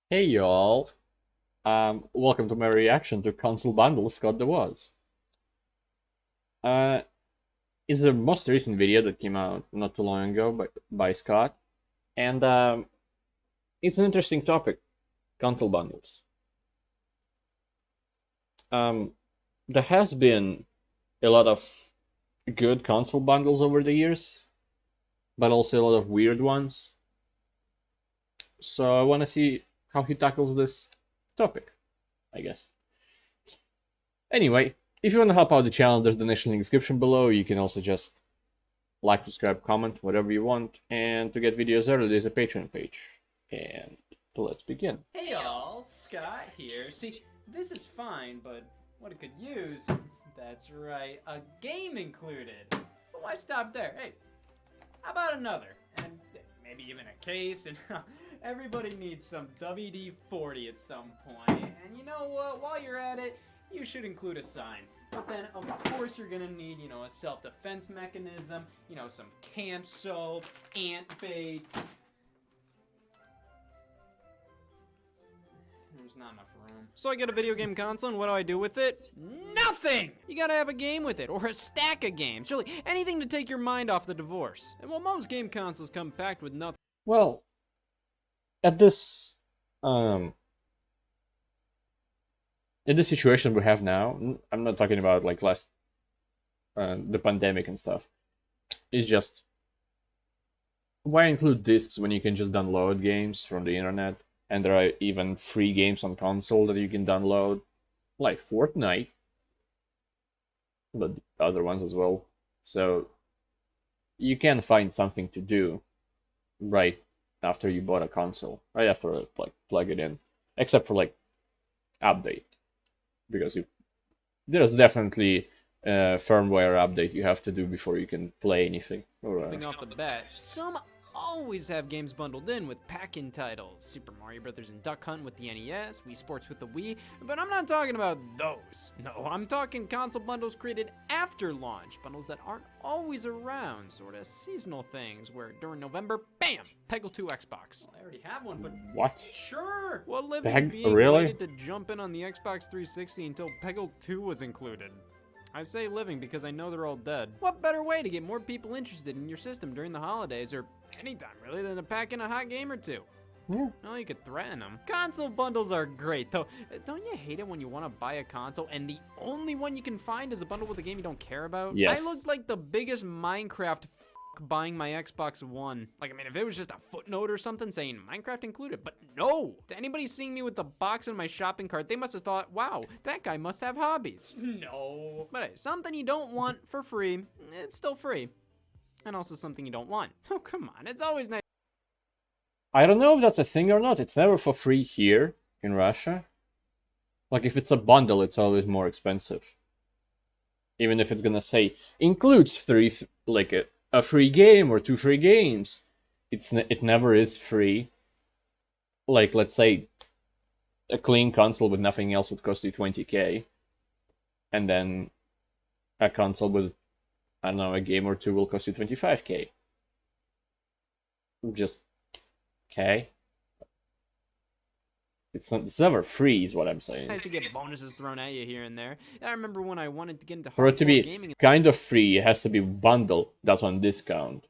Hey y'all, welcome to my reaction to console bundles Scott the Was. Uh, it's the most recent video that came out not too long ago by Scott, and it's an interesting topic, console bundles. Um, there has been a lot of good console bundles over the years, but also a lot of weird ones. So I want to see how he tackles this topic, I guess. Anyway, if you want to help out the channel, there's the link in the description below. You can also just like, subscribe, comment, whatever you want. And to get videos early, there's a Patreon page. And let's begin. Hey y'all, Scott here. See, this is fine, but what it could use, that's right, a game included. But why stop there? Hey, how about another? And maybe even a case, and everybody needs some WD-40 at some point. And you know what, while you're at it, you should include a sign. But then, of course, you're gonna need, a self-defense mechanism, some camp soap, ant baits. There's not enough room. So I get a video game console, and what do I do with it? Nothing! You gotta have a game with it, or a stack of games. Really, anything to take your mind off the divorce. And well, most game consoles come packed with nothing. Well, at this um in the situation we have now, I'm not talking about like last the pandemic and stuff. It's just why include discs when you can just download games from the internet? And there are even free games on console that you can download, like Fortnite, but other ones as well. So you can find something to do right after you bought a console, right after like plug it in, except for like update, because there's definitely a firmware update you have to do before you can play anything. Or, Thing off the bat, some always have games bundled in with pack-in titles. Super Mario Brothers and Duck Hunt with the NES, Wii Sports with the Wii, but I'm not talking about those. No, I'm talking console bundles created after launch, bundles that aren't always around, sort of seasonal things where during November, bam, Peggle 2 Xbox. Well, I already have one, but what? sure. What living being Really? waited to jump in on the Xbox 360 until Peggle 2 was included? I say living because I know they're all dead. What better way to get more people interested in your system during the holidays, or anytime really, than to pack in a hot game or two? Yeah. Well, you could threaten them. Console bundles are great, though. Don't you hate it when you want to buy a console and the only one you can find is a bundle with a game you don't care about? Yes. I looked like the biggest Minecraft buying my Xbox One. Like, I mean, if it was just a footnote or something saying Minecraft included, but no! To anybody seeing me with the box in my shopping cart, they must have thought, wow, that guy must have hobbies. No. But hey, something you don't want for free, it's still free. And also something you don't want. Oh, come on, it's always nice. I don't know if that's a thing or not. It's never for free here in Russia. Like if it's a bundle, it's always more expensive. Even if it's gonna say includes like a free game or 2 free games, it never is free. Like let's say a clean console with nothing else would cost you 20K, and then a console with I don't know a game or two will cost you 25K. Just okay. It's never free, is what I'm saying. Nice to get bonuses thrown at you here and there. I remember when I wanted to get into For it to hardcore be gaming. kind of free, it has to be bundle that's on discount.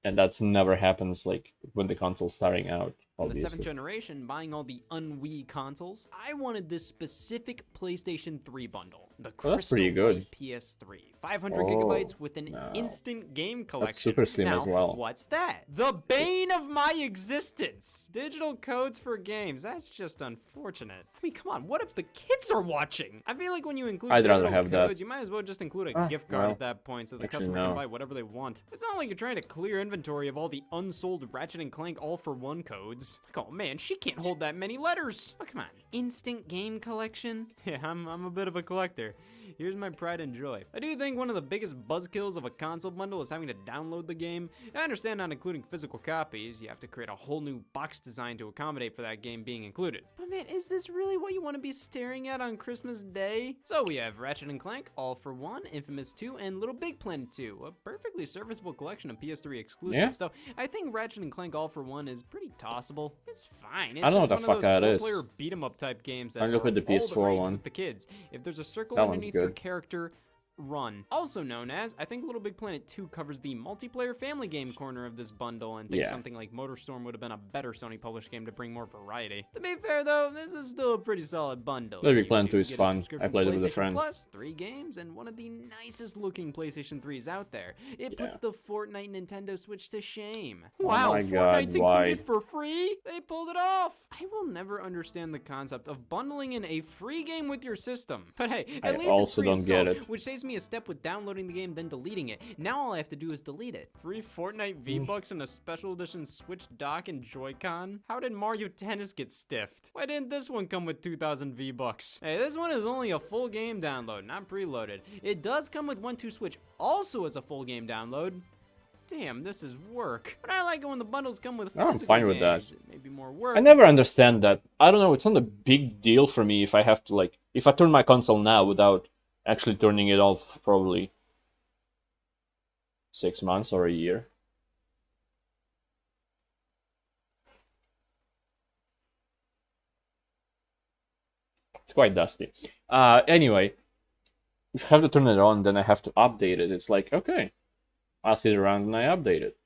And that's never happens like when the console's starting out. Obviously. The 7th generation, buying all the un-Wii consoles, I wanted this specific PlayStation 3 bundle. The That's pretty Crystal good. White PS3. 500 gigabytes with an no. instant game collection. That's super slim now, as well. What's that? The bane of my existence! Digital codes for games. That's just unfortunate. I mean, come on, what if the kids are watching? I feel like when you include I'd rather digital have codes, that. you might as well just include a gift card well, at that point so the actually, customer no. can buy whatever they want. It's not like you're trying to clear inventory of all the unsold Ratchet and Clank all-for-one codes. Like, oh man, she can't hold that many letters. Oh, come on. Instant game collection? Yeah, I'm a bit of a collector. Here's my pride and joy. I do think think one of the biggest buzzkills of a console bundle is having to download the game. I understand not including physical copies. You have to create a whole new box design to accommodate for that game being included. But man, is this really what you want to be staring at on Christmas Day? So we have Ratchet & Clank, All for One, Infamous 2, and Little Big Planet 2, a perfectly serviceable collection of PS3 exclusives. So I think Ratchet & Clank All for One is pretty tossable. It's fine. It's I don't know just what the one fuck of that those is. four-player beat-em-up type games that I look are at the all the PS4 rage one. with the kids. If there's a circle That one's underneath your good. character, run. Also known as, I think Little Big Planet 2 covers the multiplayer family game corner of this bundle, and think something like MotorStorm would have been a better Sony published game to bring more variety. To be fair though, this is still a pretty solid bundle. Little Big You Planet 2 do is get a fun. subscription I played to it with a PlayStation friend. Plus, 3 games, and one of the nicest looking PlayStation 3s out there. It puts the Fortnite Nintendo Switch to shame. Wow, my God, Fortnite's why? included for free? They pulled it off! I will never understand the concept of bundling in a free game with your system. But hey, at least also it's don't get pre-installed, it. which saves me a step with downloading the game then deleting it. Now all I have to do is delete it. Free Fortnite V-Bucks and a special edition Switch dock and Joy-Con? How did Mario Tennis get stiffed? Why didn't this one come with 2,000 V-Bucks? Hey, this one is only a full game download, not preloaded. It does come with 1-2 Switch also as a full game download. Damn, this is work. But I like it when the bundles come with physical I'm fine with that. games. It may be more work. I never understand that. I don't know, it's not a big deal for me if I have to, like, if I turn my console now without actually turning it off probably 6 months or a year. It's quite dusty. Anyway, if I have to turn it on, then I have to update it. It's like, okay, I'll sit around and I update it.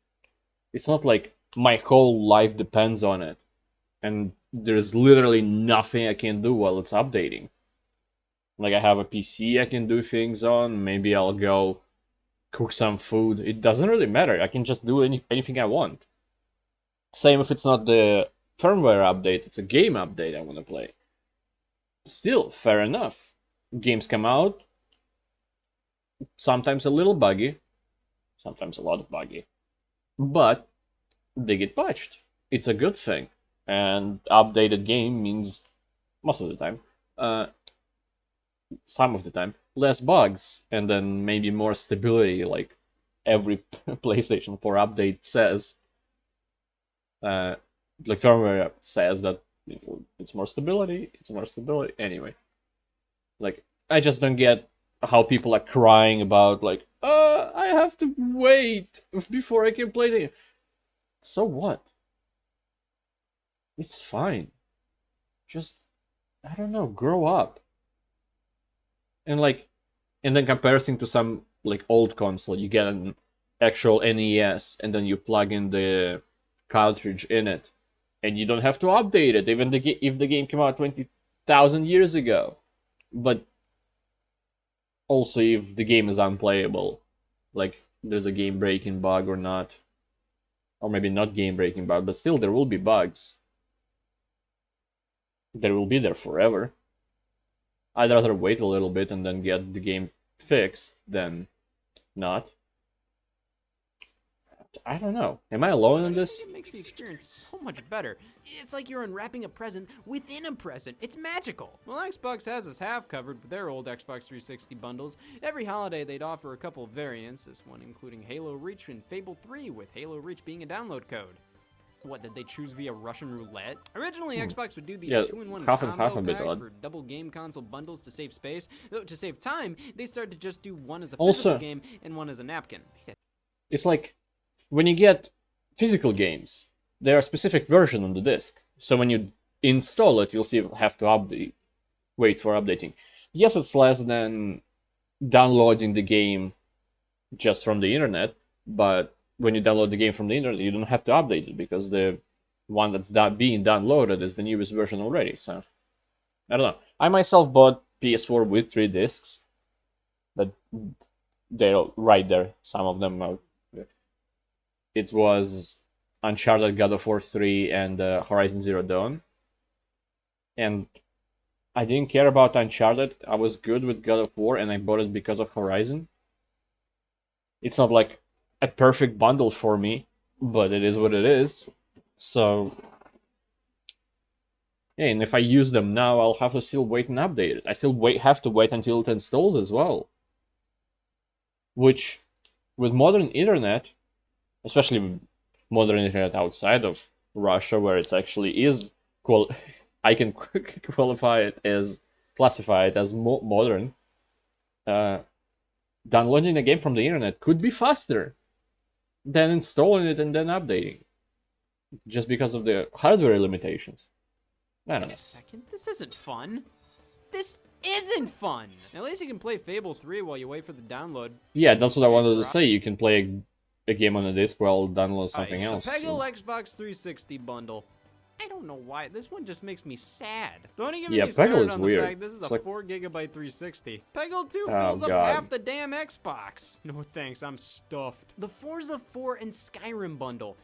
It's not like my whole life depends on it, and there's literally nothing I can do while it's updating. Like, I have a PC I can do things on, maybe I'll go cook some food. It doesn't really matter. I can just do anything I want. Same if it's not the firmware update, it's a game update I want to play. Still, fair enough. Games come out, sometimes a little buggy, sometimes a lot buggy, but they get patched. It's a good thing. And updated game means, most of the time, some of the time, less bugs, and then maybe more stability, like every PlayStation 4 update says. Like firmware says that it's more stability, Anyway, like, I just don't get how people are crying about, like, I have to wait before I can play the game. So what? It's fine. Just, I don't know, grow up. And like, and then comparison to some like old console, you get an actual NES, and then you plug in the cartridge in it, and you don't have to update it, even if the game came out 20,000 years ago. But also, if the game is unplayable, like there's a game-breaking bug or not, or maybe not game-breaking bug, but still there will be bugs. They will be there forever. I'd rather wait a little bit and then get the game fixed than not. I don't know. Am I alone in this? It makes the experience so much better. It's like you're unwrapping a present within a present. It's magical. Well, Xbox has us half covered with their old Xbox 360 bundles. Every holiday they'd offer a couple of variants, this one including Halo Reach and Fable 3, with Halo Reach being a download code. What, did they choose via Russian roulette? Originally, Xbox would do these 2-in-1 half and half a combo bit packs odd. for double game console bundles to save space. Though, to save time, they started to just do one as a Also, physical game and one as a napkin. It's like, when you get physical games, there are specific version on the disc. So when you install it, you'll see you'll have to wait for updating. Yes, it's less than downloading the game just from the internet, but when you download the game from the internet, you don't have to update it because the one that's being downloaded is the newest version already. So, I don't know. I myself bought PS4 with 3 discs. But they're right there. Some of them are. It was Uncharted, God of War 3, and Horizon Zero Dawn. And I didn't care about Uncharted. I was good with God of War, and I bought it because of Horizon. It's not like a perfect bundle for me, but it is what it is. So, yeah, and if I use them now, I'll have to still wait and update it. I still have to wait until it installs as well. which with modern internet, especially modern internet outside of Russia, where it's actually is I can classify it as modern. Uh, Downloading a game from the internet could be faster than installing it and then updating, just because of the hardware limitations. I don't Wait a know. second, this isn't fun. This isn't fun. At least you can play Fable 3 while you wait for the download. Yeah, that's what I wanted to say. You can play a game on a disc while download something else. The Peggle Xbox 360 bundle. I don't know why. This one just makes me sad. Don't even get me started on the fact this is a 4GB 360. Peggle 2 fills up half the damn Xbox. No thanks, I'm stuffed. The Forza 4 and Skyrim bundle.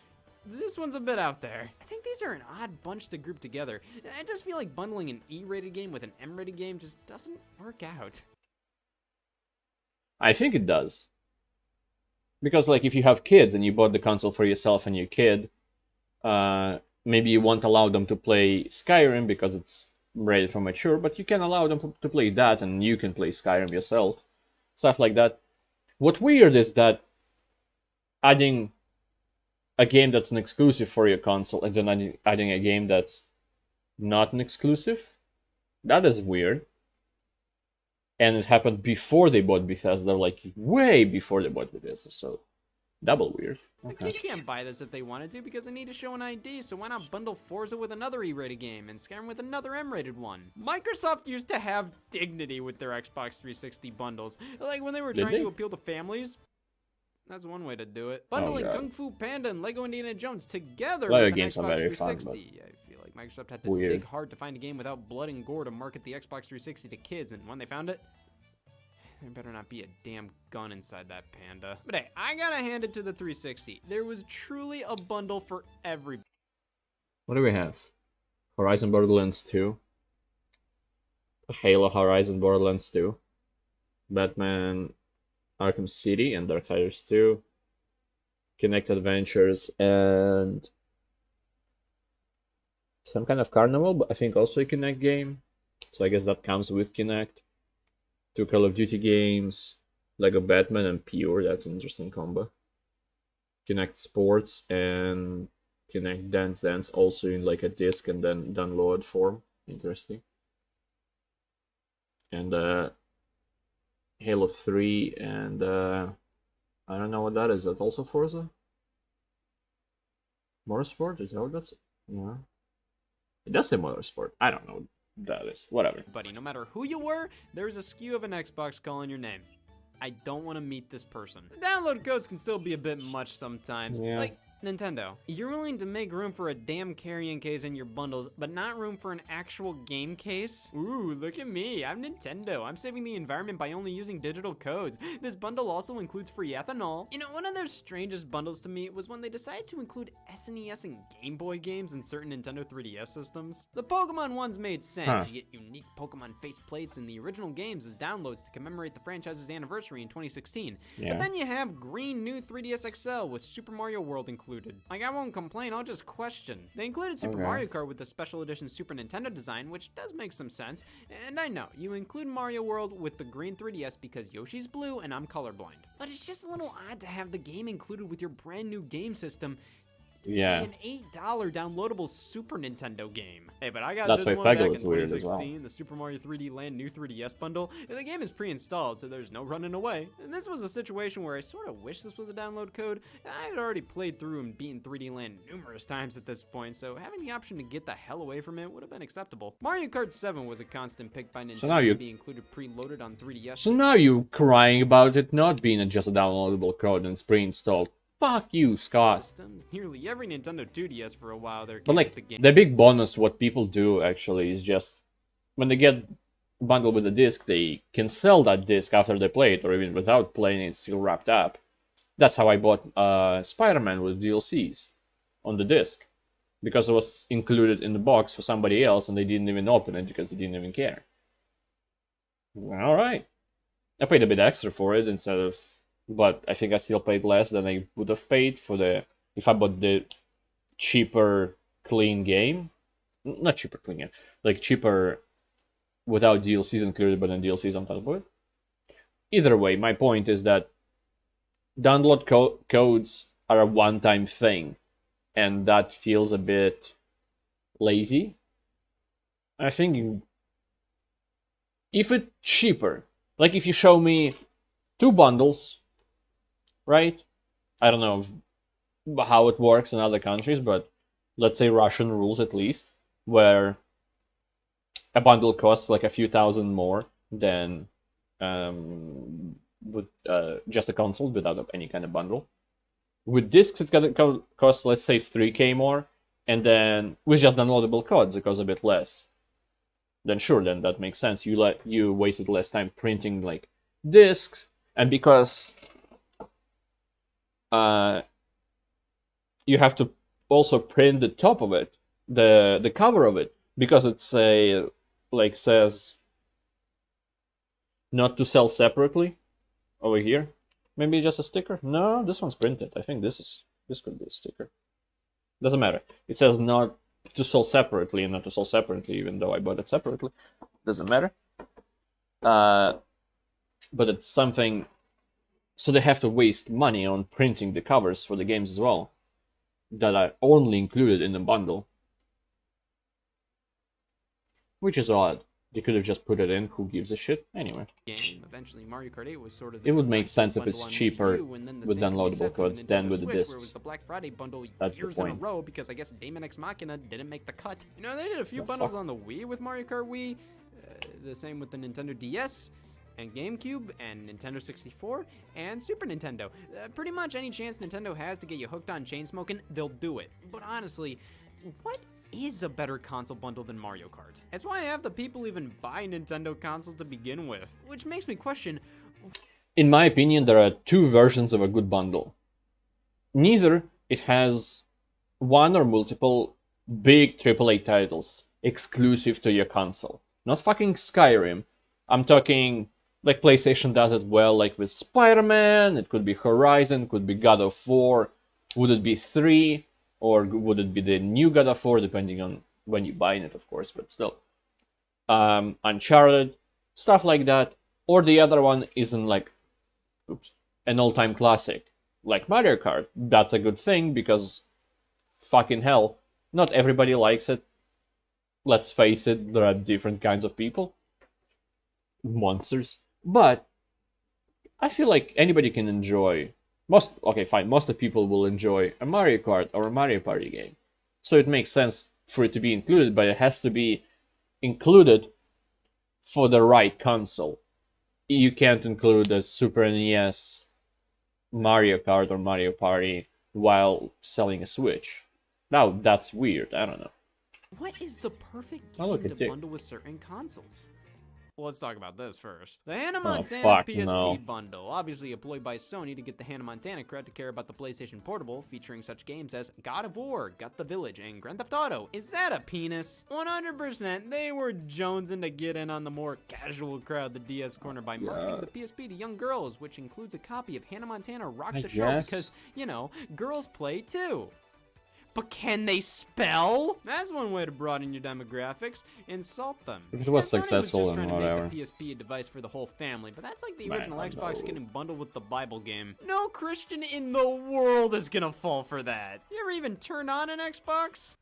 This one's a bit out there. I think these are an odd bunch to group together. I just feel like bundling an E-rated game with an M-rated game just doesn't work out. I think it does. Because like if you have kids and you bought the console for yourself and your kid, maybe you won't allow them to play Skyrim because it's rated for mature, but you can allow them to play that and you can play Skyrim yourself. Stuff like that. What's weird is that adding a game that's an exclusive for your console and then adding a game that's not an exclusive, that is weird. And it happened before they bought Bethesda, like way before they bought Bethesda, so double weird. Okay. The kid can't buy this if they wanted to because they need to show an ID, so why not bundle Forza with another E-rated game and Skyrim with another M-rated one? Microsoft used to have dignity with their Xbox 360 bundles. Like when they were trying to appeal to families. That's one way to do it. Bundling Kung Fu Panda and Lego Indiana Jones together with an Xbox 360. I feel like Microsoft had to dig hard to find a game without blood and gore to market the Xbox 360 to kids, and when they found it, there better not be a damn gun inside that panda. But hey, I gotta hand it to the 360. There was truly a bundle for everybody. What do we have? Horizon Borderlands 2. Halo Horizon Borderlands 2. Batman Arkham City and Darksiders 2. Kinect Adventures and some kind of Carnival, but I think also a Kinect game. So I guess that comes with Kinect. 2 Call of Duty games, Lego Batman and Pure, that's an interesting combo. Kinect Sports and Kinect Dance Dance also in like a disc and then download form. Interesting. And Halo 3 and I don't know what that is. Is that also Forza? Motorsport? Is that what that's? Yeah. It does say Motorsport. I don't know. That is whatever. Buddy, no matter who you were, there's a SKU of an Xbox calling your name. I don't want to meet this person. The download codes can still be a bit much sometimes. Yeah. Like, Nintendo, you're willing to make room for a damn carrying case in your bundles, but not room for an actual game case? Ooh, look at me, I'm Nintendo. I'm saving the environment by only using digital codes. This bundle also includes free ethanol. You know, one of their strangest bundles to me was when they decided to include SNES and Game Boy games in certain Nintendo 3DS systems. The Pokemon ones made sense. You get unique Pokemon faceplates in the original games as downloads to commemorate the franchise's anniversary in 2016. But then you have green new 3DS XL with Super Mario World included. Like, I won't complain, I'll just question. They included Super Mario Kart with the special edition Super Nintendo design, which does make some sense. And I know, you include Mario World with the green 3DS because Yoshi's blue and I'm colorblind. But it's just a little odd to have the game included with your brand new game system. Yeah. An $8 downloadable Super Nintendo game. Hey, but I got That's this one back in in 2016, the Super Mario 3D Land new 3DS bundle. And the game is pre-installed, so there's no running away. And this was a situation where I sort of wish this was a download code. I had already played through and beaten 3D Land numerous times at this point, so having the option to get the hell away from it would have been acceptable. Mario Kart 7 was a constant pick by Nintendo to be included preloaded on 3DS. So now you're crying about it not being just a downloadable code and it's pre-installed. Fuck you, Scott. Systems. Nearly every Nintendo 2DS for a while there. But like, the big bonus, what people do actually is just, when they get bundled with a disc, they can sell that disc after they play it, or even without playing it, still wrapped up. That's how I bought Spider-Man with DLCs on the disc. Because it was included in the box for somebody else, and they didn't even open it because they didn't even care. Alright. I paid a bit extra for it instead of... But I think I still paid less than I would have paid for if I bought the cheaper clean game. Not cheaper clean game, like cheaper without DLCs included, but then DLCs on top of it. Either way, my point is that download codes are a one-time thing, and that feels a bit lazy. I think if it's cheaper, like if you show me 2 bundles, right? I don't know how it works in other countries, but let's say Russian rules at least, where a bundle costs like a few thousand more than with just a console without any kind of bundle. With discs, it's gonna cost, let's say, 3K more, and then with just downloadable codes, it costs a bit less. Then sure, then that makes sense. You wasted less time printing like discs, and because uh, you have to also print the top of it, the cover of it, because it's a like says not to sell separately over here. Maybe just a sticker? No, this one's printed. I think this could be a sticker. Doesn't matter. It says not to sell separately and not to sell separately, even though I bought it separately. Doesn't matter. But it's something. So they have to waste money on printing the covers for the games as well, that are only included in the bundle, which is odd. They could have just put it in. Who gives a shit? Anyway. Game. Eventually, Mario Kart 8 was sort of it would make sense if it's cheaper with downloadable codes than with the Switch, discs. where it was the Black Friday bundle That's years the in a point. row because I guess Daemon X Machina didn't make the cut. You know, they did a few bundles on the Wii with Mario Kart Wii. The same with the Nintendo DS and GameCube and Nintendo 64 and Super Nintendo. Pretty much any chance Nintendo has to get you hooked on chain smoking, they'll do it. But honestly, what is a better console bundle than Mario Kart? That's why half the people even buy Nintendo consoles to begin with, which makes me question. In my opinion, there are 2 versions of a good bundle. Neither it has one or multiple big AAA titles exclusive to your console. Not fucking Skyrim. I'm talking like PlayStation does it well, like with Spider-Man, it could be Horizon, could be God of War. Would it be 3? Or would it be the new God of War, depending on when you buy it, of course, but still. Uncharted, stuff like that. Or the other one isn't like an all-time classic, like Mario Kart. That's a good thing because fucking hell, not everybody likes it. Let's face it, there are different kinds of people, monsters. But I feel like anybody can enjoy. Most of people will enjoy a Mario Kart or a Mario Party game. So it makes sense for it to be included, but it has to be included for the right console. You can't include a Super NES Mario Kart or Mario Party while selling a Switch. Now that's weird. I don't know. What is the perfect Oh, game look, it's to it. bundle with certain consoles? Well, let's talk about this first. The Hannah Oh, Montana fuck PSP no. bundle, obviously employed by Sony to get the Hannah Montana crowd to care about the PlayStation Portable, featuring such games as God of War, Gut the Village, and Grand Theft Auto. Is that a penis? 100%, they were jonesing to get in on the more casual crowd, the DS corner, by marketing the PSP to young girls, which includes a copy of Hannah Montana Rock I the Show guess. because, you know, girls play too. But can they spell? That's one way to broaden your demographics. Insult them. If it was Sony successful, just then trying to whatever. make the PSP a device for the whole family, but that's like the Man, original I Xbox know. getting bundled with the Bible game. No Christian in the world is gonna fall for that. You ever even turn on an Xbox?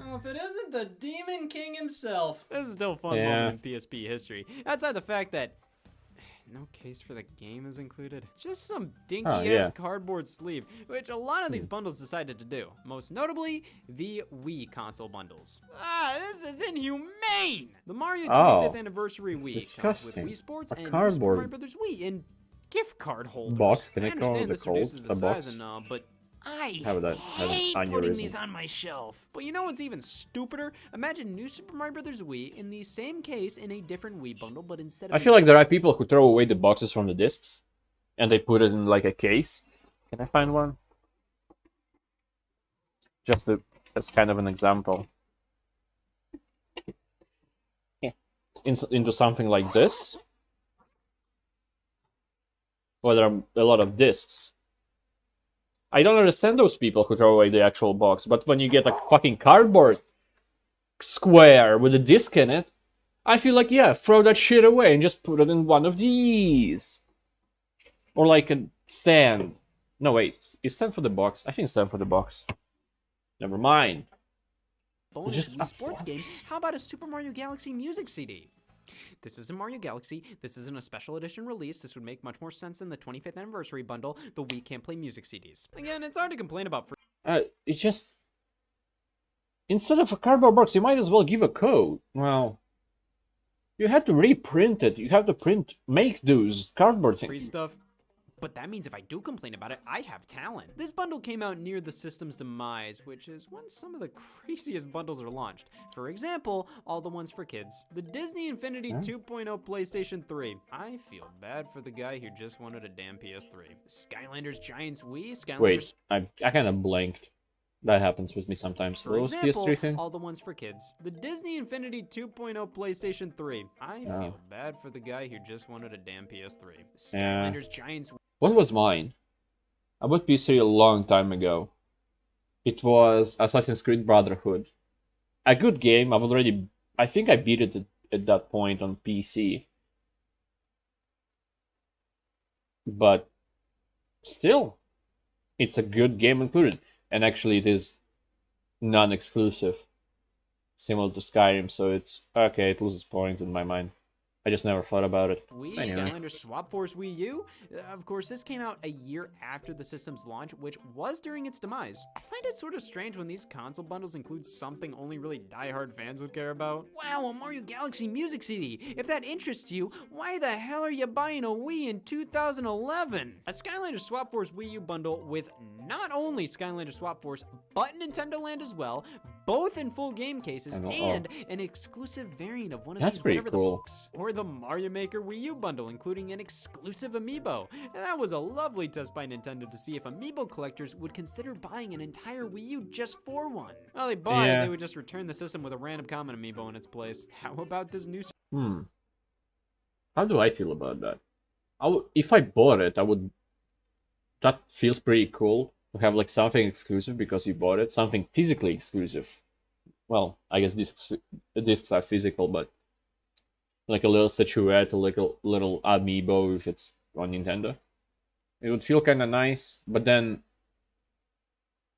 Oh, if it isn't the Demon King himself. This is still a fun Yeah. moment in PSP history. Outside the fact that no case for the game is included. Just some dinky-ass yeah. cardboard sleeve, which a lot of these bundles decided to do. Most notably, the Wii console bundles. This is inhumane! The Mario 25th Anniversary Wii comes with disgusting. Wii Sports A and New Super cardboard Mario Brothers Wii in gift card holders. box. Can I I call understand the this cold reduces the a size box? and all, but I Have an hate putting aneurysm. these on my shelf. But you know what's even stupider? Imagine New Super Mario Brothers Wii in the same case in a different Wii bundle, but instead of I feel like there are people who throw away the boxes from the discs and they put it in like a case. Can I find one? Just as kind of an example. Yeah. Into something like this. Where there are a lot of discs. I don't understand those people who throw away the actual box, but when you get a fucking cardboard square with a disc in it, I feel like, yeah, throw that shit away and just put it in one of these. Or like a stand. No, wait, is stand for the box? I think stand for the box. Never mind. Bonus Wii Sports game, how about a Super Mario Galaxy music CD? This isn't Mario Galaxy, this isn't a special edition release, this would make much more sense in the 25th anniversary bundle, the Wii can't play music CDs. Again, it's hard to complain about free. It's just... Instead of a cardboard box, you might as well give a code. Well... You had to reprint it, you have to make those cardboard things. Free stuff. But that means if I do complain about it, I have talent. This bundle came out near the system's demise, which is when some of the craziest bundles are launched. For example, all the ones for kids. The Disney Infinity 2.0 PlayStation 3. I feel bad for the guy who just wanted a damn PS3. Skylanders Giants Wii, Skylanders... Wait, I kind of blanked. That happens with me sometimes. For example, all the ones for kids. The Disney Infinity 2.0 PlayStation 3. I feel bad for the guy who just wanted a damn PS3. Skylanders Giants... What was mine? I bought PC a long time ago. It was Assassin's Creed Brotherhood. A good game. I think I beat it at that point on PC. But still, it's a good game included. And actually it is non-exclusive. Similar to Skyrim, so it's okay, it loses points in my mind. I just never thought about it. Wii, anyway. Skylanders Swap Force Wii U? Of course, this came out a year after the system's launch, which was during its demise. I find it sort of strange when these console bundles include something only really die-hard fans would care about. Wow, a Mario Galaxy music CD! If that interests you, why the hell are you buying a Wii in 2011? A Skylanders Swap Force Wii U bundle with not only Skylanders Swap Force, but Nintendo Land as well, both in full game cases, and an exclusive variant of one of these whatever the fucks. Or the Mario Maker Wii U bundle, including an exclusive amiibo. And that was a lovely test by Nintendo to see if amiibo collectors would consider buying an entire Wii U just for one. Well, they bought it, they would just return the system with a random common amiibo in its place. How about this new... How do I feel about that? If I bought it, I would... That feels pretty cool. To have like something exclusive because you bought it, something physically exclusive. Well, I guess discs are physical, but like a little statuette, like a little amiibo if it's on Nintendo. It would feel kind of nice, but then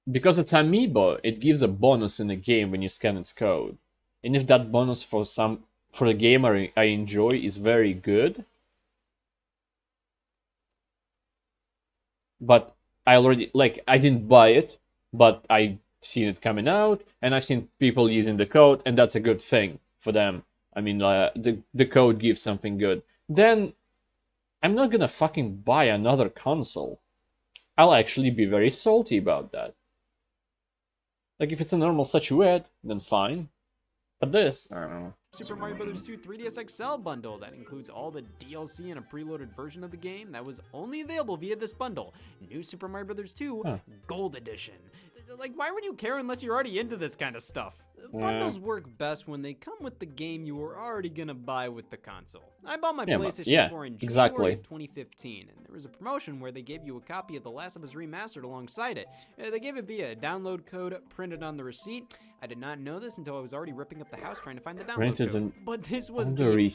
because it's amiibo, it gives a bonus in the game when you scan its code. And if that bonus for the gamer I enjoy is very good, but I didn't buy it, but I've seen it coming out, and I've seen people using the code, and that's a good thing for them. I mean, the code gives something good. Then I'm not gonna fucking buy another console. I'll actually be very salty about that. Like, if it's a normal statuette, then fine. But this, I don't know. Super Mario Bros. 2 3DS XL bundle that includes all the DLC and a preloaded version of the game that was only available via this bundle. New Super Mario Bros. 2 Gold Edition. Like, why would you care unless you're already into this kind of stuff? Bundles work best when they come with the game you were already gonna buy with the console. I bought my PlayStation 4 in January of 2015, and there was a promotion where they gave you a copy of The Last of Us Remastered alongside it. They gave it via a download code printed on the receipt. I did not know this until I was already ripping up the house trying to find the download code. But this was the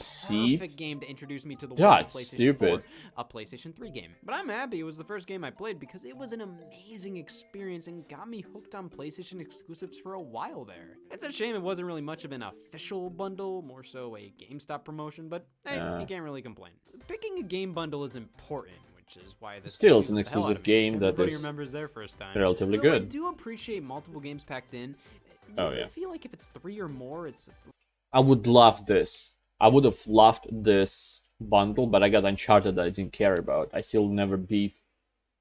perfect game to introduce me to the world of PlayStation 4, a PlayStation 3 game. But I'm happy it was the first game I played because it was an amazing experience and got me hooked on PlayStation exclusives for a while there. It's a shame it wasn't really much of an official bundle, more so a GameStop promotion, but hey, you can't really complain. Picking a game bundle is important, which is why this still it's an exclusive game that is remembers their first time. Relatively good. I do appreciate multiple games packed in. I feel like if it's 3 or more, it's... I would love this. I would have loved this bundle, but I got Uncharted that I didn't care about. I still never beat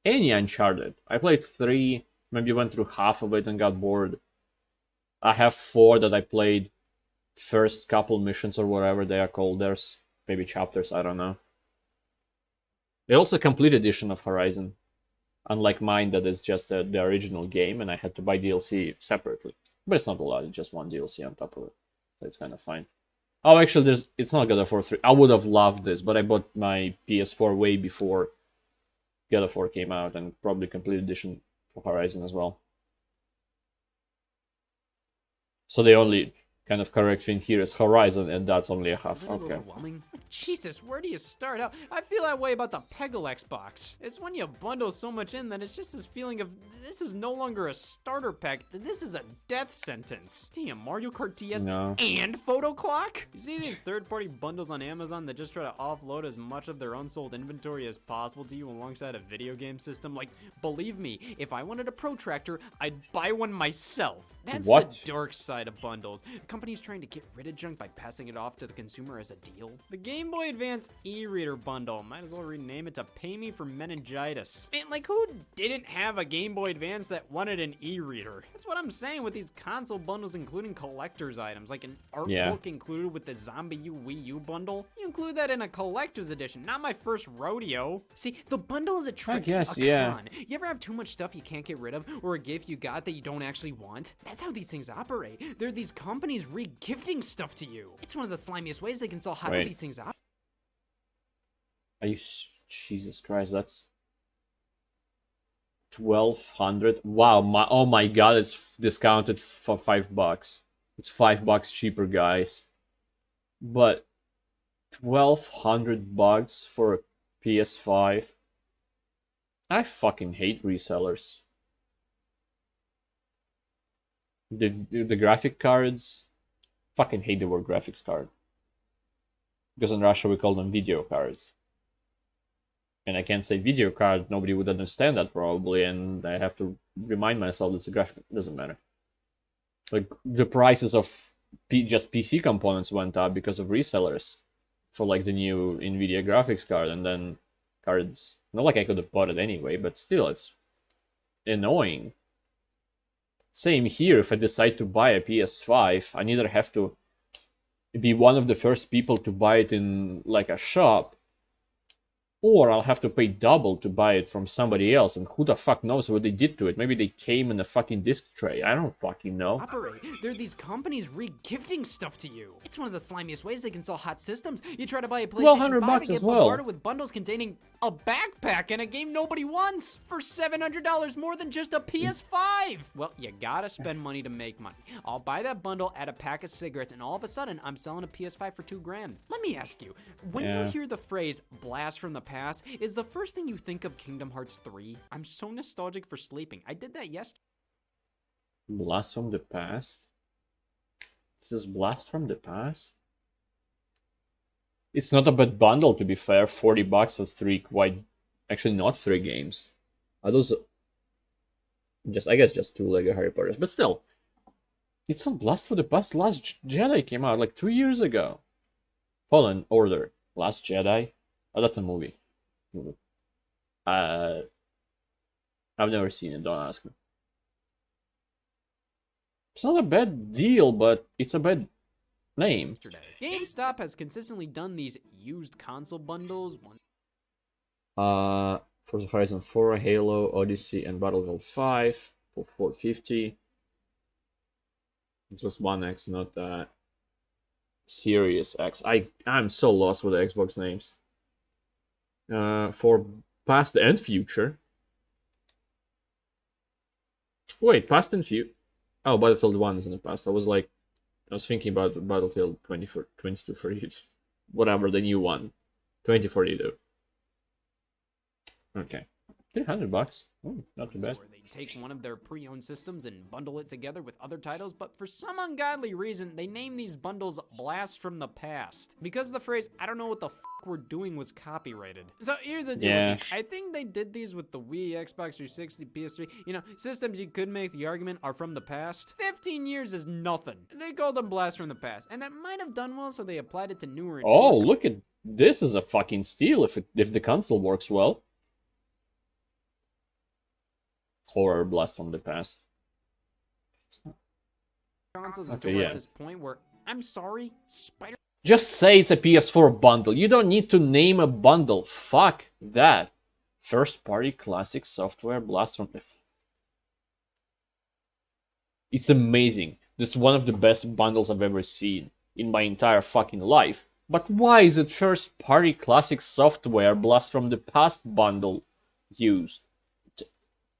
any Uncharted. I played 3, maybe went through half of it and got bored. I have 4 that I played first couple missions or whatever they are called. There's maybe chapters, I don't know. There's also a complete edition of Horizon. Unlike mine that is just the original game and I had to buy DLC separately. But it's not a lot, it's just one DLC on top of it. So it's kind of fine. Oh, actually, it's not God of War 3. I would have loved this, but I bought my PS4 way before God of War came out, and probably complete edition for Horizon as well. So they only kind of correct thing here is Horizon, and that's only a half. A little Okay. overwhelming. Jesus, where do you start out? I feel that way about the Peggle Xbox. It's when you bundle so much in that it's just this feeling of this is no longer a starter pack. This is a death sentence. Damn, Mario Kart DS No. and Photo Clock? You see these third-party bundles on Amazon that just try to offload as much of their unsold inventory as possible to you alongside a video game system? Like, believe me, if I wanted a protractor, I'd buy one myself. That's What? the dark side of bundles. Companies trying to get rid of junk by passing it off to the consumer as a deal. The Game Boy Advance e-reader bundle. Might as well rename it to Pay Me for Meningitis. Man, like who didn't have a Game Boy Advance that wanted an e-reader? That's what I'm saying with these console bundles including collector's items, like an art book included with the Zombie U Wii U bundle. You include that in a collector's edition, not my first rodeo. See, the bundle is a trick, a con. You ever have too much stuff you can't get rid of, or a gift you got that you don't actually want? That's how these things operate. They're these companies re-gifting stuff to you. It's one of the slimiest ways they can sell how these things operate. Are you... Jesus Christ, that's... 1,200. Wow, oh my god, it's discounted for $5. It's $5 cheaper, guys. But $1,200 for a PS5. I fucking hate resellers. The graphic cards, fucking hate the word graphics card. Because in Russia we call them video cards. And I can't say video card, nobody would understand that probably, and I have to remind myself it's a graphic, it doesn't matter. Like, the prices of just PC components went up because of resellers for like the new NVIDIA graphics card, and then cards, not like I could have bought it anyway, but still, it's annoying. Same here, if I decide to buy a PS5, I neither have to be one of the first people to buy it in like a shop, or I'll have to pay double to buy it from somebody else, and who the fuck knows what they did to it? Maybe they came in a fucking disc tray. I don't fucking know. They're these companies re-gifting stuff to you. It's one of the slimiest ways they can sell hot systems. You try to buy a PlayStation 5 and get bombarded with bundles containing a backpack and a game nobody wants for $700 more than just a PS5. Well, you gotta spend money to make money. I'll buy that bundle, add a pack of cigarettes, and all of a sudden, I'm selling a PS5 for $2,000. Let me ask you, when you hear the phrase blast from the past, is the first thing you think of Kingdom Hearts 3? I'm so nostalgic for sleeping. I did that yesterday. Blast from the past? This is Blast from the past? It's not a bad bundle, to be fair. $40 for three actually not 3 games. Are those I guess just 2 Lego Harry Potters, but still. It's not Blast from the Past. Last Jedi came out like 2 years ago. Fallen Order. Last Jedi? Oh, that's a movie. I've never seen it, don't ask me. It's not a bad deal, but it's a bad name. GameStop has consistently done these used console bundles. Forza Horizon 4, Halo, Odyssey, and Battlefield 5 for $450. It was One X, not Series X. I'm so lost with the Xbox names. For past and future. Wait, past and future. Oh, Battlefield 1 is in the past. I was thinking about Battlefield 2042. Whatever, the new one. 2042. Okay. $300. Oh, not too bad. Where they take one of their pre-owned systems and bundle it together with other titles, but for some ungodly reason, they name these bundles Blast from the Past. Because the phrase, I don't know what the f we're doing, was copyrighted. So here's the deal with these. I think they did these with the Wii, Xbox 360, PS3. You know, systems you could make the argument are from the past. 15 years is nothing. They called them Blast from the Past, and that might have done well, so they applied it to newer. Oh, look at this! Is a fucking steal if the console works well. Horror Blast from the Past. Consoles are still at this point where, I'm sorry, Just say it's a PS4 bundle. You don't need to name a bundle. Fuck that. First party classic software Blast from the... It's amazing. This is one of the best bundles I've ever seen in my entire fucking life. But why is it first party classic software Blast from the Past bundle used?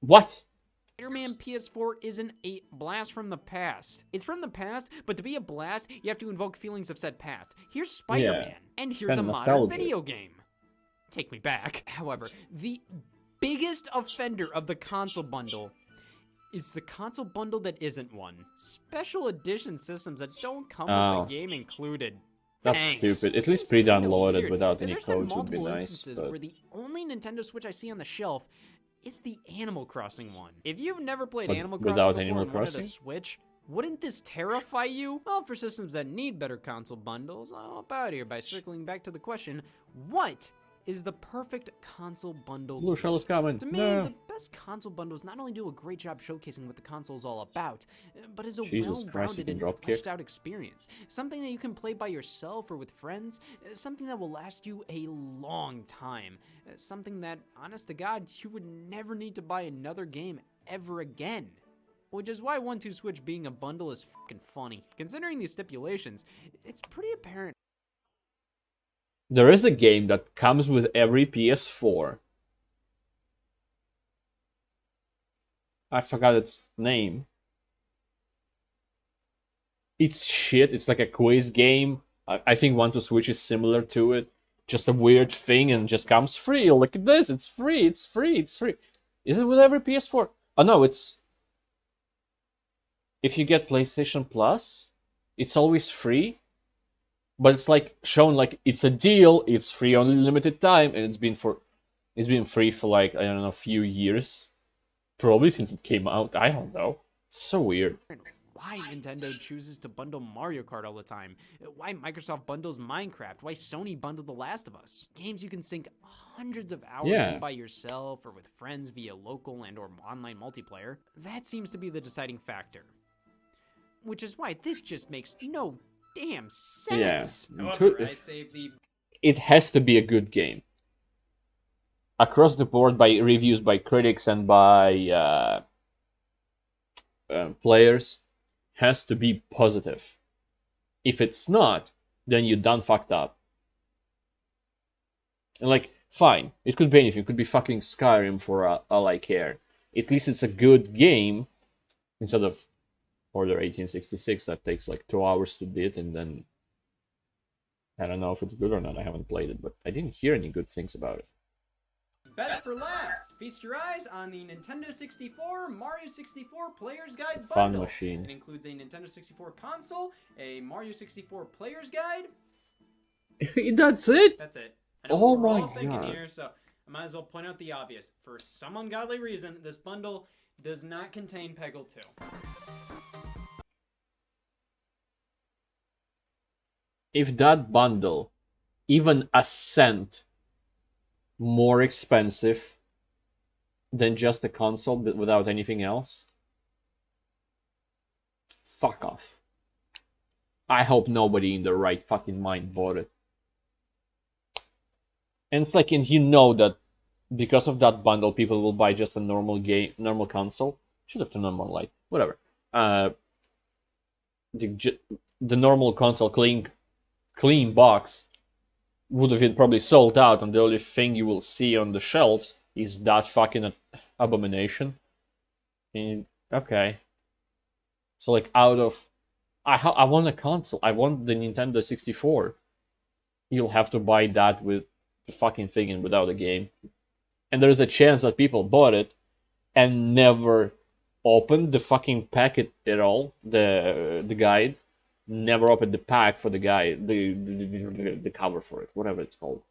What? Spider-Man PS4 isn't a blast from the past. It's from the past, but to be a blast, you have to invoke feelings of said past. Here's Spider-Man, Yeah, and it's here's kind a of modern nostalgic. video game. Take me back. However, the biggest offender of the console bundle is the console bundle that isn't one. Special edition systems that don't come with the Oh, game included. that's Thanks. stupid. At This least seems kinda pre-downloaded weird. without any There's been codes would be multiple nice, instances but where the only Nintendo Switch I see on the shelf is the Animal Crossing one. If you've never played Animal Crossing without before Animal and wanted a Crossing? Switch, wouldn't this terrify you? Well, for systems that need better console bundles, I'll help out here by circling back to the question, what is the perfect console bundle Blue Shell is coming. to me, No. the best console bundles not only do a great job showcasing what the console is all about, but is a Jesus Christ, you well-rounded can and drop kick. fleshed out experience. Something that you can play by yourself or with friends, something that will last you a long time. Something that, honest to God, you would never need to buy another game ever again. Which is why 1-2 Switch being a bundle is fucking funny. Considering these stipulations, it's pretty apparent. There is a game that comes with every PS4. I forgot its name. It's shit. It's like a quiz game. I think 1-2 Switch is similar to it. Just a weird thing and just comes free. Look at this. It's free. It's free. It's free. Is it with every PS4? Oh no, it's... If you get PlayStation Plus, it's always free. But it's like shown like it's a deal, it's free only limited time, and it's been free for like, I don't know, a few years. Probably since it came out. I don't know. It's so weird. Why Nintendo chooses to bundle Mario Kart all the time, why Microsoft bundles Minecraft, why Sony bundled The Last of Us. Games you can sink hundreds of hours in by yourself or with friends via local and or online multiplayer. That seems to be the deciding factor. Which is why this just makes no damn sense. Yeah. However, I save the... It has to be a good game. Across the board, by reviews by critics and by players, has to be positive. If it's not, then you done fucked up. And like, fine, it could be anything. It could be fucking Skyrim for all I care. At least it's a good game instead of Order 1866 that takes like 2 hours to beat, and then I don't know if it's good or not. I haven't played it, but I didn't hear any good things about it. Best for last. Feast your eyes on the Nintendo 64 Mario 64 Player's Guide bundle. Fun machine. It includes a Nintendo 64 console, a Mario 64 Player's Guide. That's it? That's it. Oh we're my all thinking God. here, so I might as well point out the obvious. For some ungodly reason, this bundle does not contain Peggle 2. If that bundle, even a cent more expensive than just the console but without anything else, fuck off. I hope nobody in their right fucking mind bought it. And it's like, and you know that because of that bundle, people will buy just a normal console. Should have turned on more light. Whatever. The normal console clean box would have been probably sold out, and the only thing you will see on the shelves is that fucking abomination. And, okay. So like, out of... I want a console. I want the Nintendo 64. You'll have to buy that with the fucking thing and without a game. And there's a chance that people bought it and never opened the fucking packet at all, the guide. Never opened the pack for the guide, the cover for it, whatever it's called.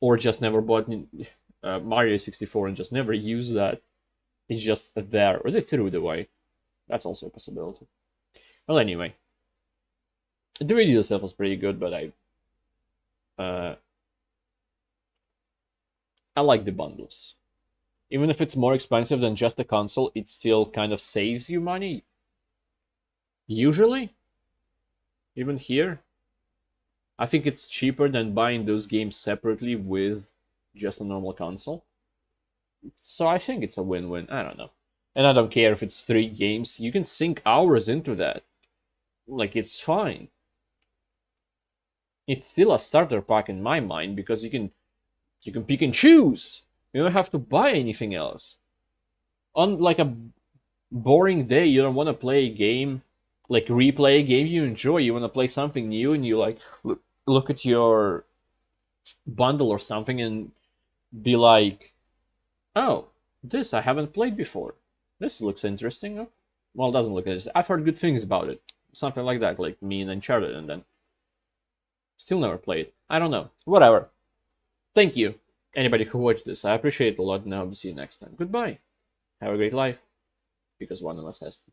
Or just never bought Mario 64 and just never used that. It's just there, or they threw it away. That's also a possibility. Well, anyway, the video itself was pretty good, but I like the bundles. Even if it's more expensive than just a console, it still kind of saves you money. Usually, even here, I think it's cheaper than buying those games separately with just a normal console. So I think it's a win-win. I don't know. And I don't care if it's 3 games. You can sink hours into that. Like, it's fine. It's still a starter pack in my mind because you can pick and choose. You don't have to buy anything else. On like a boring day, you don't want to play a game, like replay a game you enjoy. You want to play something new, and you like look at your bundle or something and be like, oh, this I haven't played before. This looks interesting. Well, it doesn't look interesting. I've heard good things about it. Something like that, like me and Uncharted, and then still never played. I don't know. Whatever. Thank you, anybody who watched this. I appreciate it a lot, and I hope to see you next time. Goodbye. Have a great life, because one of us has to.